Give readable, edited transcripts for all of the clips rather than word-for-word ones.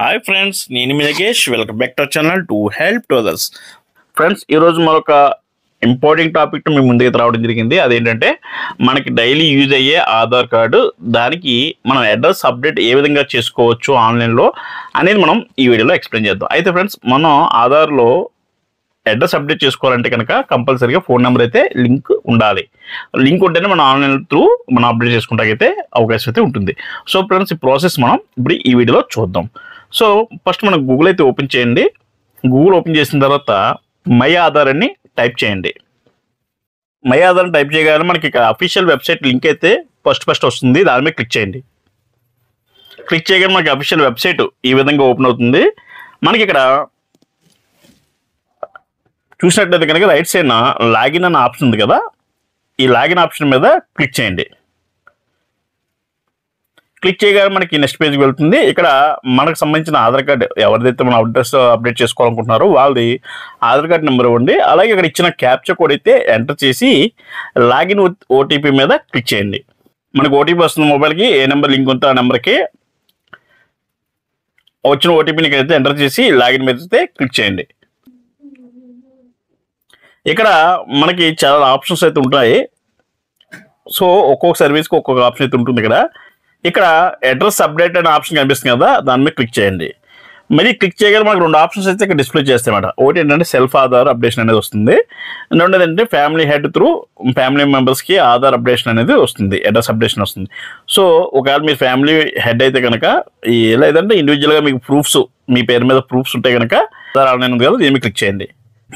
Hi friends, నేను మీ Nagesh. Welcome back to our channel to help to others. Friends, ఈరోజు మరొక ఇంపార్టెంట్ టాపిక్ మీ ముందుకు రావడం జరిగింది. అదేంటంటే మనకి డైలీ యూజ్ అయ్యే ఆధార్ కార్డు, దానికి మనం అడ్రస్ అప్డేట్ ఏ విధంగా చేసుకోవచ్చు ఆన్లైన్లో అనేది మనం ఈ వీడియోలో ఎక్స్ప్లెయిన్ చేద్దాం. అయితే ఫ్రెండ్స్, మనం ఆధార్లో అడ్రస్ అప్డేట్ చేసుకోవాలంటే కనుక కంపల్సరీగా ఫోన్ నెంబర్ అయితే లింక్ ఉండాలి. లింక్ ఉంటేనే మనం ఆన్లైన్ త్రూ మనం అప్డేట్ చేసుకుంటాకైతే అవకాశం అయితే ఉంటుంది. సో ఫ్రెండ్స్, ఈ ప్రాసెస్ మనం ఇప్పుడు ఈ వీడియోలో చూద్దాం. సో ఫస్ట్ మనం గూగుల్ అయితే ఓపెన్ చేయండి. గూగుల్ ఓపెన్ చేసిన తర్వాత మై ఆధార్ అని టైప్ చేయండి. మై ఆధార్ అని టైప్ చేయగానే మనకి ఇక్కడ అఫీషియల్ వెబ్సైట్ లింక్ అయితే ఫస్ట్ వస్తుంది. దాని మీద క్లిక్ చేయండి. క్లిక్ చేయగానే మనకి అఫీషియల్ వెబ్సైట్ ఈ విధంగా ఓపెన్ అవుతుంది. మనకి ఇక్కడ చూసినట్లయితే కనుక రైట్ సైడ్ లాగిన్ అనే ఆప్షన్ ఉంది కదా, ఈ లాగిన్ ఆప్షన్ మీద క్లిక్ చేయండి. క్లిక్ చేయగానే మనకి నెక్స్ట్ పేజ్కి వెళ్తుంది. ఇక్కడ మనకు సంబంధించిన ఆధార్ కార్డు ఎవరిదైతే మనం అడ్రస్ అప్డేట్ చేసుకోవాలనుకుంటున్నారో వాళ్ళది ఆధార్ కార్డు నెంబర్ ఇవ్వండి. అలాగే ఇక్కడ ఇచ్చిన క్యాప్చా కోడ్ అయితే ఎంటర్ చేసి లాగిన్ విత్ ఓటీపీ మీద క్లిక్ చేయండి. మనకు ఓటీపీ వస్తుంది మొబైల్కి, ఏ నెంబర్ లింక్ ఉందో ఆ నెంబర్కి వచ్చిన ఓటీపీని అయితే ఎంటర్ చేసి లాగిన్ మీద అయితే క్లిక్ చేయండి. ఇక్కడ మనకి చాలా ఆప్షన్స్ అయితే ఉంటాయి. సో ఒక్కొక్క సర్వీస్కి ఒక్కొక్క ఆప్షన్ అయితే ఉంటుంది. ఇక్కడ అడ్రస్ అప్డేట్ అనే ఆప్షన్ కనిపిస్తుంది కదా, దాని మీద క్లిక్ చేయండి. మరి క్లిక్ చేయగానే మనకు రెండు ఆప్షన్స్ అయితే ఇక్కడ డిస్ప్లే చేస్తాయన్నమాట. ఒకటి ఏంటంటే సెల్ఫ్ ఆధార్ అప్డేషన్ అనేది వస్తుంది. రెండోది ఏంటంటే ఫ్యామిలీ హెడ్ త్రూ ఫ్యామిలీ మెంబర్స్కి ఆధార్ అప్డేషన్ అనేది వస్తుంది, అడ్రస్ అప్డేషన్ వస్తుంది. సో ఒకవేళ మీరు ఫ్యామిలీ హెడ్ అయితే కనుక, లేదంటే ఇండివిజువల్గా మీకు ప్రూఫ్స్, మీ పేరు మీద ప్రూఫ్స్ ఉంటే కనుక ఆధార్ ఆన్లైన్ ఉంది కదా, దీని మీద క్లిక్ చేయండి.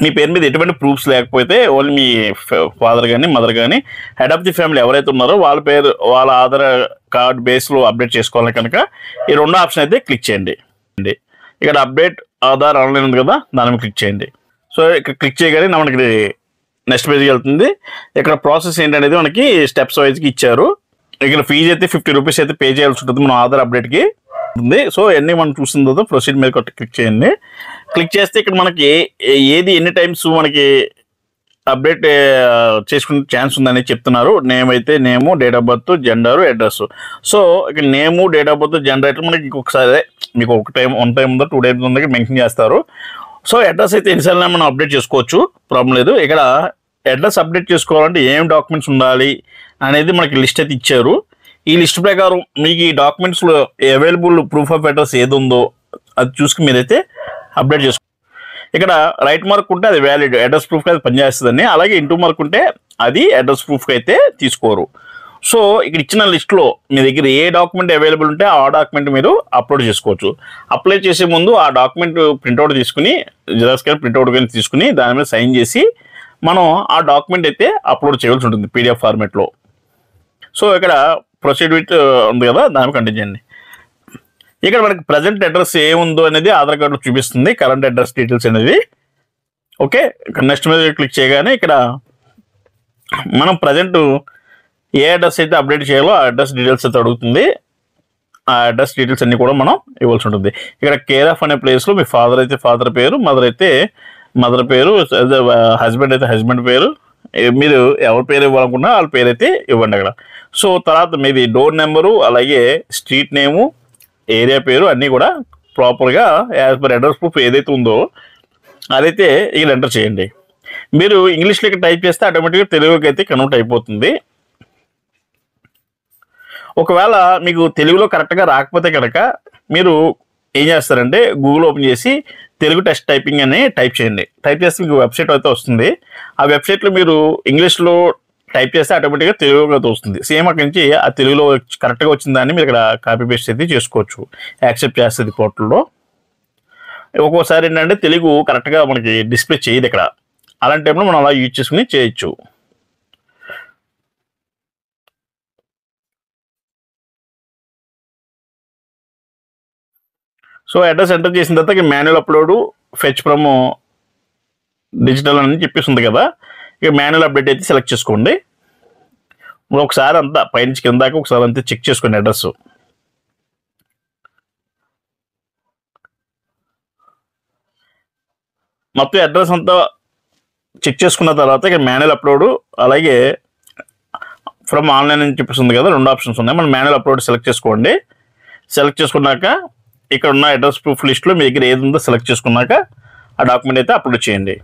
మీ పేరు మీద ఎటువంటి ప్రూఫ్స్ లేకపోతే ఓన్లీ మీ ఫాదర్ కానీ మదర్ కానీ హెడ్ ఆఫ్ ది ఫ్యామిలీ ఎవరైతే ఉన్నారో వాళ్ళ పేరు, వాళ్ళ ఆధార్ కార్డ్ బేస్లో అప్డేట్ చేసుకోవాలి కనుక ఈ రెండు ఆప్షన్ అయితే క్లిక్ చేయండి. ఇక్కడ అప్డేట్ ఆధార్ ఆన్లైన్ ఉంది కదా, దాని మీద క్లిక్ చేయండి. సో ఇక్కడ క్లిక్ చేయగానే మనకి నెక్స్ట్ పేజ్కి వెళ్తుంది. ఇక్కడ ప్రాసెస్ ఏంటనేది మనకి స్టెప్స్ వైజ్కి ఇచ్చారు. ఇక్కడ ఫీజు అయితే 50 రూపీస్ అయితే పే చేయాల్సి ఉంటుంది మనం ఆధార్ అప్డేట్కి ఉంది. సో అన్నీ మనం చూసిన తర్వాత ప్రొసీడ్ మీద క్లిక్ చేయండి. క్లిక్ చేస్తే ఇక్కడ మనకి ఏది ఎన్ని టైమ్స్ మనకి అప్డేట్ చేసుకునే ఛాన్స్ ఉందని చెప్తున్నారు. నేమ్ అయితే name, date of birth, gender, address. So ఇక్కడ name, date of birth, gender అయితే మనకి ఇంకొకసారి మీకు ఒక టైం 1 టైం ఉందో 2 టైమ్స్ ఉందో మెన్షన్ చేస్తారు. సో అడ్రస్ అయితే ఎన్నిసార్లు మనం అప్డేట్ చేసుకోవచ్చు, ప్రాబ్లం లేదు. ఇక్కడ అడ్రస్ అప్డేట్ చేసుకోవాలంటే ఏం డాక్యుమెంట్స్ ఉండాలి అనేది మనకి లిస్ట్ అయితే ఇచ్చారు. ఈ లిస్ట్ ప్రకారం మీకు ఈ డాక్యుమెంట్స్లో అవైలబుల్ ప్రూఫ్ ఆఫ్ అడ్రస్ ఏది ఉందో అది చూసుకుని మీరైతే అప్డేట్ చేసుకో. ఇక్కడ రైట్ మార్క్ ఉంటే అది వ్యాలిడ్ అడ్రస్ ప్రూఫ్కి అది పనిచేస్తుందని, అలాగే ఇంటూ మార్క్ ఉంటే అది అడ్రస్ ప్రూఫ్కి అయితే తీసుకోరు. సో ఇక్కడ ఇచ్చిన లిస్ట్లో మీ దగ్గర ఏ డాక్యుమెంట్ అవైలబుల్ ఉంటే ఆ డాక్యుమెంట్ మీరు అప్లోడ్ చేసుకోవచ్చు. అప్లై చేసే ముందు ఆ డాక్యుమెంట్ ప్రింట్అవుట్ తీసుకుని, జిరాక్స్ కానీ ప్రింట్అవుట్ కానీ తీసుకుని దాని మీద సైన్ చేసి మనం ఆ డాక్యుమెంట్ అయితే అప్లోడ్ చేయాల్సి ఉంటుంది PDF ఫార్మాట్లో. సో ఇక్కడ ప్రొసీడ్ విత్ ఉంది కదా, దాన్ని కంటిన్యూ చేయండి. ఇక్కడ మనకి ప్రజెంట్ అడ్రస్ ఏముందో అనేది ఆధార్ కార్డులో చూపిస్తుంది, కరెంట్ అడ్రస్ డీటెయిల్స్ అనేది. ఓకే, నెక్స్ట్ మీద క్లిక్ చేయగానే ఇక్కడ మనం ప్రజెంట్ ఏ అడ్రస్ అయితే అప్డేట్ చేయాలో ఆ అడ్రస్ డీటెయిల్స్ అయితే అడుగుతుంది. ఆ అడ్రస్ డీటెయిల్స్ అన్ని కూడా మనం ఇవ్వాల్సి ఉంటుంది. ఇక్కడ కేర్ ఆఫ్ అనే ప్లేస్లో మీ ఫాదర్ అయితే ఫాదర్ పేరు, మదర్ అయితే మదర్ పేరు, హస్బెండ్ అయితే హస్బెండ్ పేరు, మీరు ఎవరి పేరు ఇవ్వాలనుకున్నా వాళ్ళ పేరు అయితే ఇవ్వండి అక్కడ. సో తర్వాత మీది డోర్ నెంబరు, అలాగే స్ట్రీట్ నేము, ఏరియా పేరు అన్నీ కూడా ప్రాపర్గా యాజ్ పర్ అడ్రస్ ప్రూఫ్ ఏదైతే ఉందో అదైతే ఇక్కడ ఎంటర్ చేయండి. మీరు ఇంగ్లీష్లో ఇక్కడ టైప్ చేస్తే ఆటోమేటిక్గా తెలుగుకి అయితే కన్వర్ట్ అయిపోతుంది. ఒకవేళ మీకు తెలుగులో కరెక్ట్గా రాకపోతే కనుక మీరు ఏం చేస్తారంటే గూగుల్ ఓపెన్ చేసి తెలుగు టెస్ట్ టైపింగ్ అని టైప్ చేయండి. టైప్ చేస్తే మీకు వెబ్సైట్ అయితే వస్తుంది. ఆ వెబ్సైట్లో మీరు ఇంగ్లీష్లో టైప్ చేస్తే ఆటోమేటిక్గా తెలుగుగా వస్తుంది. సేమ్ అక్కడి నుంచి ఆ తెలుగులో కరెక్ట్గా వచ్చిందాన్ని మీరు ఇక్కడ కాపీ పేస్ట్ అయితే చేసుకోవచ్చు, యాక్సెప్ట్ చేస్తుంది పోర్టల్లో. ఒక్కోసారి ఏంటంటే తెలుగు కరెక్ట్గా మనకి డిస్ప్లే చేయదు ఇక్కడ, అలాంటి టైంలో మనం అలా యూజ్ చేసుకుని చేయొచ్చు. సో అడ్రస్ ఎంటర్ చేసిన తర్వాత manual upload, fetch from digital అని చెప్పేస్తుంది కదా, ఇక మాన్యువల్ అప్డేట్ అయితే సెలెక్ట్ చేసుకోండి. ఒకసారి అంతా పైనుంచి కింద దాకా ఒకసారి అంతా చెక్ చేసుకోండి అడ్రస్. మొత్తం అడ్రస్ అంతా చెక్ చేసుకున్న తర్వాత ఇక మాన్యువల్ అప్లోడ్, అలాగే ఫ్రమ్ ఆన్లైన్ అని చెప్పేస్తుంది కదా, 2 ఆప్షన్స్ ఉన్నాయి. మనం మాన్యువల్ అప్లోడ్ సెలెక్ట్ చేసుకోండి. సెలెక్ట్ చేసుకున్నాక ఇక్కడ ఉన్న అడ్రస్ ప్రూఫ్ లిస్ట్లో మీ దగ్గర ఏది ఉందో సెలెక్ట్ చేసుకున్నాక ఆ డాక్యుమెంట్ అయితే అప్లోడ్ చేయండి.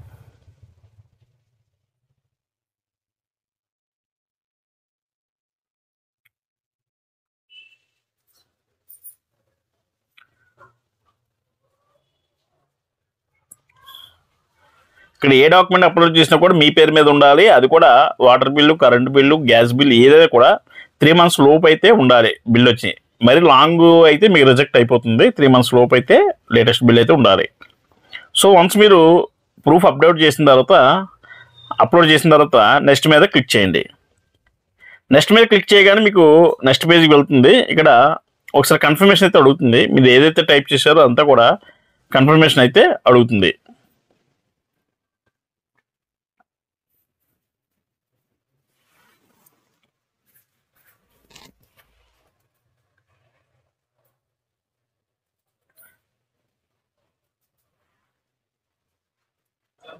ఇక్కడ ఏ డాక్యుమెంట్ అప్లోడ్ చేసినా కూడా మీ పేరు మీద ఉండాలి. అది కూడా water bill, current bill, gas bill ఏదైనా కూడా 3 months లోపు అయితే ఉండాలి బిల్ వచ్చి. మరి లాంగ్ అయితే మీకు రిజెక్ట్ అయిపోతుంది. 3 months లోపు అయితే లేటెస్ట్ బిల్ అయితే ఉండాలి. సో వన్స్ మీరు ప్రూఫ్ అప్లోడ్ చేసిన తర్వాత నెక్స్ట్ మీద క్లిక్ చేయండి. నెక్స్ట్ మీద క్లిక్ చేయగానే మీకు నెక్స్ట్ పేజ్కి వెళ్తుంది. ఇక్కడ ఒకసారి కన్ఫర్మేషన్ అయితే అడుగుతుంది. మీరు ఏదైతే టైప్ చేశారో అంతా కూడా కన్ఫర్మేషన్ అయితే అడుగుతుంది.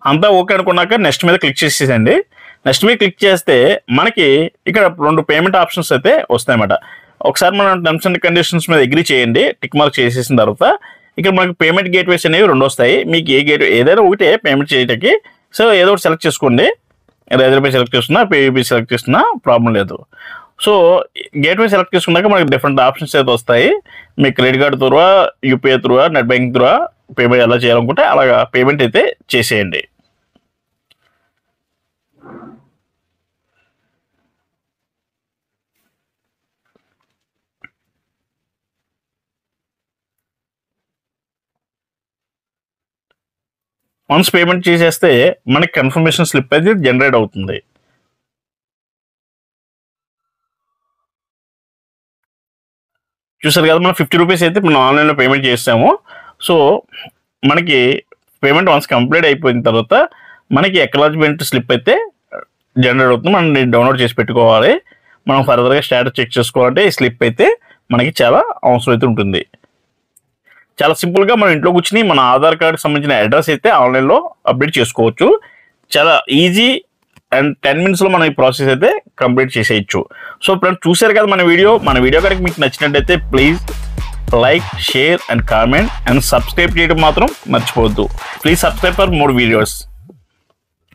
అంతా ఓకే అనుకున్నాక నెక్స్ట్ మీద క్లిక్ చేసేసండి. నెక్స్ట్ మీద క్లిక్ చేస్తే మనకి ఇక్కడ 2 పేమెంట్ ఆప్షన్స్ అయితే వస్తాయన్నమాట. ఒకసారి మనం టర్మ్స్ అండ్ కండిషన్స్ మీద అగ్రీ చేయండి. టిక్ మార్క్ చేసేసిన తర్వాత ఇక్కడ మనకి పేమెంట్ గేట్వేస్ అనేవి 2 వస్తాయి. మీకు ఏ గేట్ ఏదైనా ఒకటే పేమెంట్ చేయడానికి. సో ఏదో ఒకటి సెలెక్ట్ చేసుకోండి. రైల్వే సెలెక్ట్ చేస్తున్నా, పేయూపీ సెలెక్ట్ చేస్తున్నా ప్రాబ్లం లేదు. సో గేట్వే సెలెక్ట్ చేసుకున్నాక మనకి డిఫరెంట్ ఆప్షన్స్ అయితే వస్తాయి. మీ credit card through, UPI through, net banking through payment ఎలా చేయాలనుకుంటే అలాగా పేమెంట్ అయితే చేసేయండి. వన్స్ పేమెంట్ చేసేస్తే మనకి కన్ఫర్మేషన్ స్లిప్ అయితే జనరేట్ అవుతుంది. చూసారు కదా, మనం 50 రూపీస్ అయితే మనం ఆన్లైన్లో పేమెంట్ చేసాము. సో మనకి పేమెంట్ వన్స్ కంప్లీట్ అయిపోయిన తర్వాత మనకి అక్నాలెడ్జ్‌మెంట్ స్లిప్ అయితే జనరేట్ అవుతుంది. మనం డౌన్లోడ్ చేసి పెట్టుకోవాలి. మనం ఫర్దర్గా స్టేటస్ చెక్ చేసుకోవాలంటే ఈ స్లిప్ అయితే మనకి చాలా అవసరం అయితే ఉంటుంది. చాలా సింపుల్గా మన ఇంట్లో కూర్చుని మన ఆధార్ కార్డుకి సంబంధించిన అడ్రస్ అయితే ఆన్లైన్లో అప్డేట్ చేసుకోవచ్చు. చాలా ఈజీ అండ్ 10 minutesలో మనం ఈ ప్రాసెస్ అయితే కంప్లీట్ చేసేయచ్చు. సో ఫ్రెండ్స్, చూసారు కదా మన వీడియో కనుక మీకు నచ్చినట్టయితే please like, share and comment and subscribe చేయడం మాత్రం మర్చిపోవద్దు. Please subscribe for more videos.